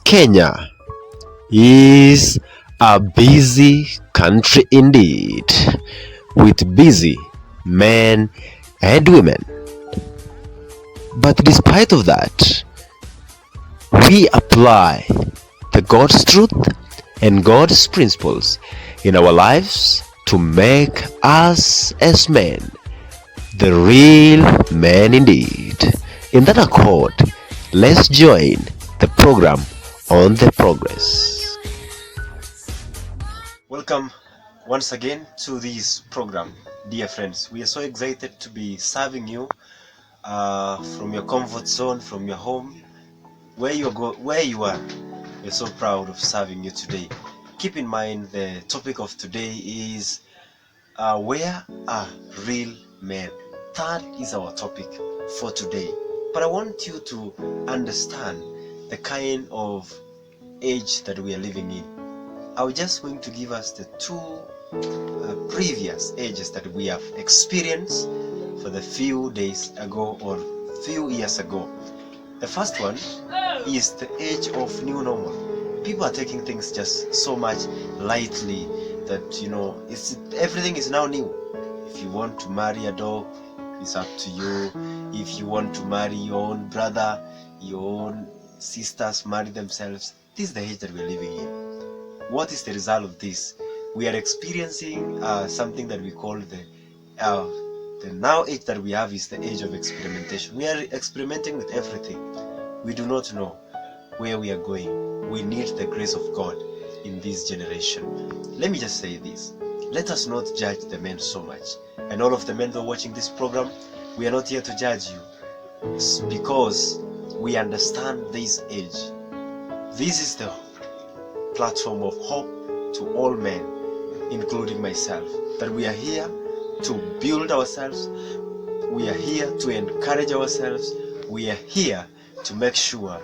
Kenya is a busy country indeed, with busy men and women. But despite of that, we apply the God's truth and God's principles in our lives to make us as men the real men indeed. In that accord, let's join the program on the progress. Welcome once again to this program, dear friends. We are so excited to be serving you from your comfort zone, from your home, where you are. We're so proud of serving you today. Keep in mind the topic of today is where are real men? That is our topic for today. But I want you to understand the kind of age that we are living in. I'm just going to give us the two previous ages that we have experienced for the few days ago or few years ago. The first one is the age of new normal. People are taking things just so much lightly that everything is now new. If you want to marry a dog, it's up to you. If you want to marry your own brother, your own sisters marry themselves. This is the age that we're living in. What is the result of this? We are experiencing something that we call the now age that we have is the age of experimentation. We are experimenting with everything. We do not know where we are going. We need the grace of God in this generation. Let me just say this. Let us not judge the men so much. And all of the men that are watching this program, we are not here to judge you. It's because we understand this age. This is the platform of hope to all men, including myself, that we are here to build ourselves. We are here to encourage ourselves. We are here to make sure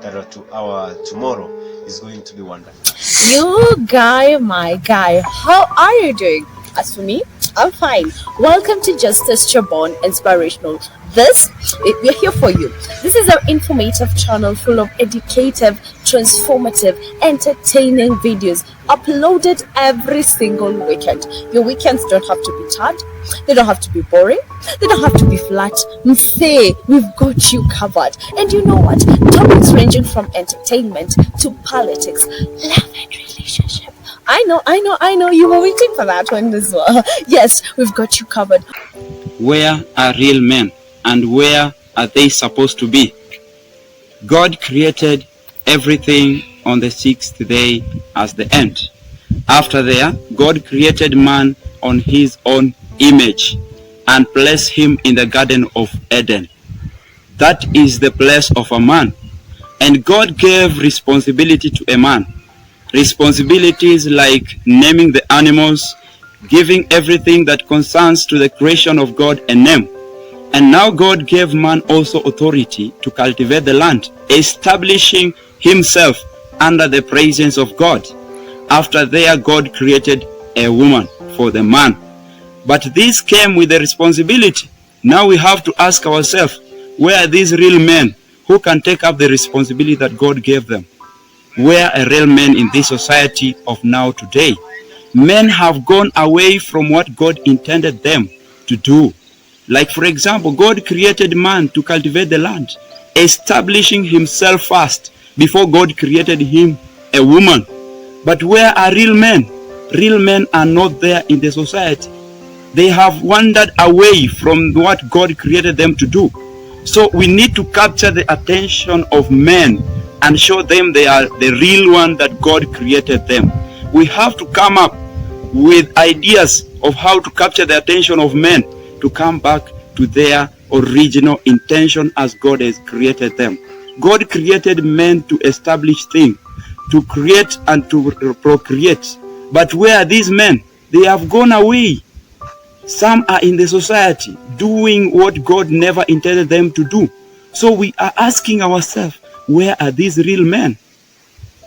that our tomorrow is going to be wonderful. You guy, my guy, how are you doing? As for me, I'm fine. Welcome to Justice Chabon Inspirational. We're here for you. This is an informative channel full of educative, transformative, entertaining videos uploaded every single weekend. Your weekends don't have to be tired. They don't have to be boring. They don't have to be flat. Say, we've got you covered. And you know what? Topics ranging from entertainment to politics, love and relationship. I know. You were waiting for that one as well. Yes, we've got you covered. Where are real men and where are they supposed to be? God created everything on the sixth day as the end. After there, God created man on his own image and placed him in the Garden of Eden. That is the place of a man. And God gave responsibility to a man. Responsibilities like naming the animals, giving everything that concerns to the creation of God a name. And now God gave man also authority to cultivate the land, establishing himself under the presence of God. After there, God created a woman for the man. But this came with a responsibility. Now we have to ask ourselves, where are these real men who can take up the responsibility that God gave them? Where are real men in this society of now today? Men have gone away from what God intended them to do. Like, for example, God created man to cultivate the land, establishing himself first before God created him a woman. But where are real men? Real men are not there in the society. They have wandered away from what God created them to do. So we need to capture the attention of men and show them they are the real one that God created them. We have to come up with ideas of how to capture the attention of men to come back to their original intention as God has created them. God created men to establish things, to create and to procreate. But where are these men? They have gone away. Some are in the society doing what God never intended them to do. So we are asking ourselves, where are these real men?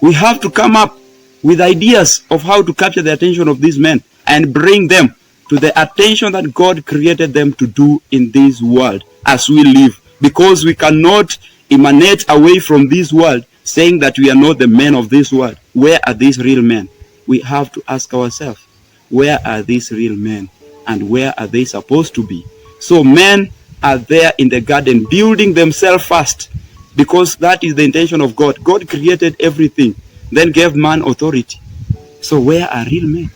We have to come up with ideas of how to capture the attention of these men and bring them to the attention that God created them to do in this world as we live. Because we cannot emanate away from this world saying that we are not the men of this world. Where are these real men? We have to ask ourselves, where are these real men and where are they supposed to be? So men are there in the garden building themselves first, because that is the intention of God. God created everything, then gave man authority. So where are real men?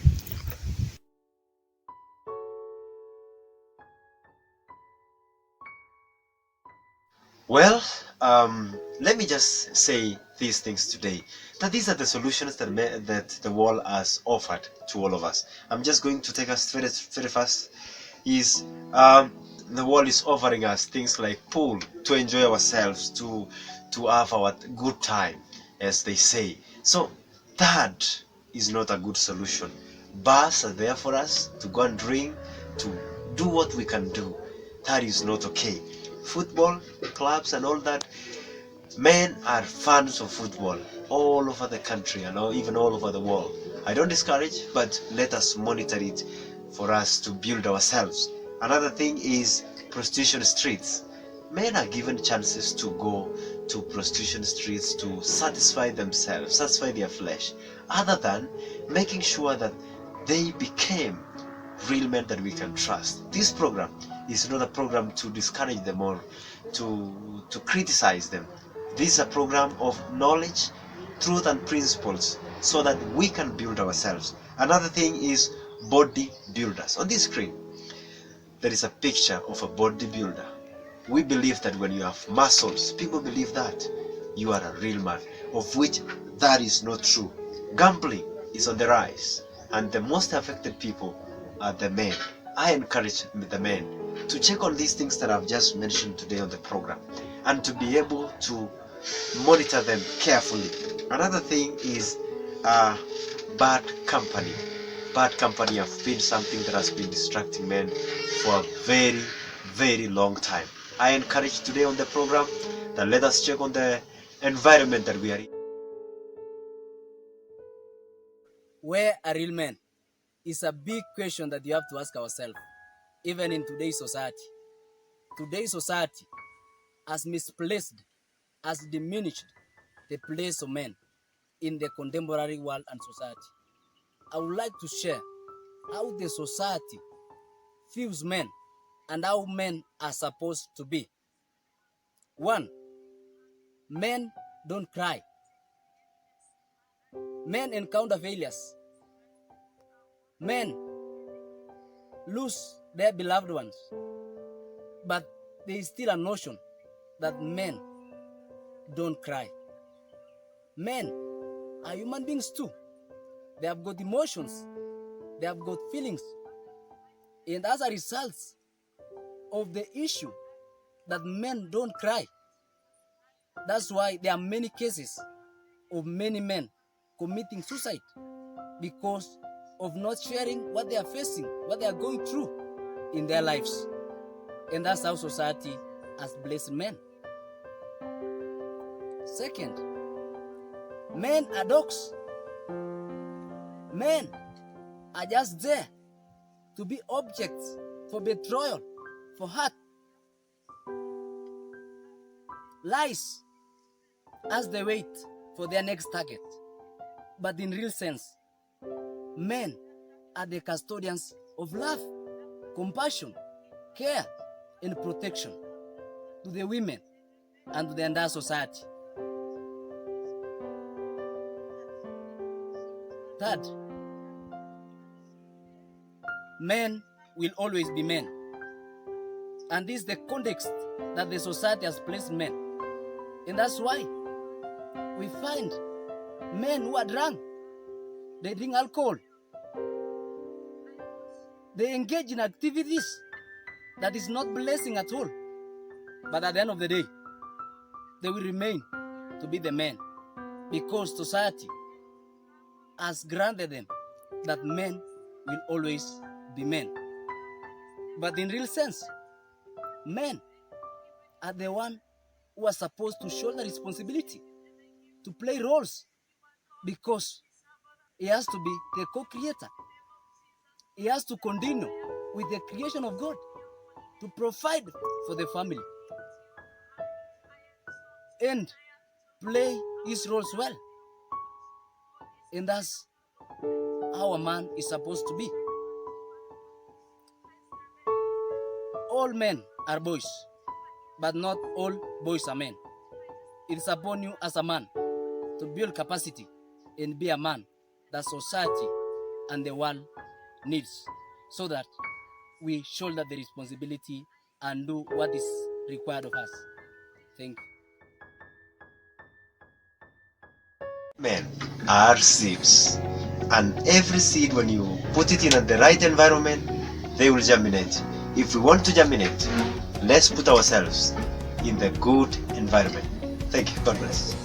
Well, let me just say these things today. That these are the solutions that the world has offered to all of us. I'm just going to take us very, very fast. Is the world is offering us things like pool to enjoy ourselves, to have our good time, as they say. So that is not a good solution. Bars are there for us to go and drink, to do what we can do. That is not okay. Football clubs and all that, men are fans of football all over the country and even all over the world. I don't discourage, but let us monitor it for us to build ourselves. Another thing is prostitution streets. Men are given chances to go to prostitution streets to satisfy themselves, satisfy their flesh, other than making sure that they became real men that we can trust. This program is not a program to discourage them or to criticize them. This is a program of knowledge, truth, and principles so that we can build ourselves. Another thing is body builders. On this screen, there is a picture of a bodybuilder. We believe that when you have muscles, people believe that you are a real man, of which that is not true. Gambling is on the rise, and the most affected people are the men. I encourage the men to check on these things that I've just mentioned today on the program and to be able to monitor them carefully. Another thing is bad company. Bad company have been something that has been distracting men for a very, very long time. I encourage today on the program that let us check on the environment that we are in. Where are real men? Is a big question that you have to ask ourselves, even in today's society. Today's society has misplaced, has diminished the place of men in the contemporary world and society. I would like to share how the society views men and how men are supposed to be. 1. Men don't cry. Men encounter failures. Men lose their beloved ones. But there is still a notion that men don't cry. Men are human beings too. They have got emotions. They have got feelings. And as a result of the issue that men don't cry, that's why there are many cases of many men committing suicide because of not sharing what they are facing, what they are going through in their lives. And that's how society has blessed men. Second, men are dogs. Men are just there to be objects for betrayal, for hurt, lies as they wait for their next target. But in real sense, men are the custodians of love, compassion, care, and protection to the women and to the entire society. Third, men will always be men. And this is the context that the society has placed men. And that's why we find men who are drunk, they drink alcohol, they engage in activities that is not blessing at all. But at the end of the day, they will remain to be the men because society has granted them that men will always be men. But in real sense, men are the one who are supposed to shoulder responsibility, to play roles, because he has to be the co-creator. He has to continue with the creation of God to provide for the family and play his roles well. And that's how a man is supposed to be. All men are boys, but not all boys are men. It is upon you as a man to build capacity and be a man that society and the world needs, so that we shoulder the responsibility and do what is required of us. Thank you. Men are seeds, and every seed, when you put it in the right environment, they will germinate. If we want to germinate, let's put ourselves in the good environment. Thank you. God bless.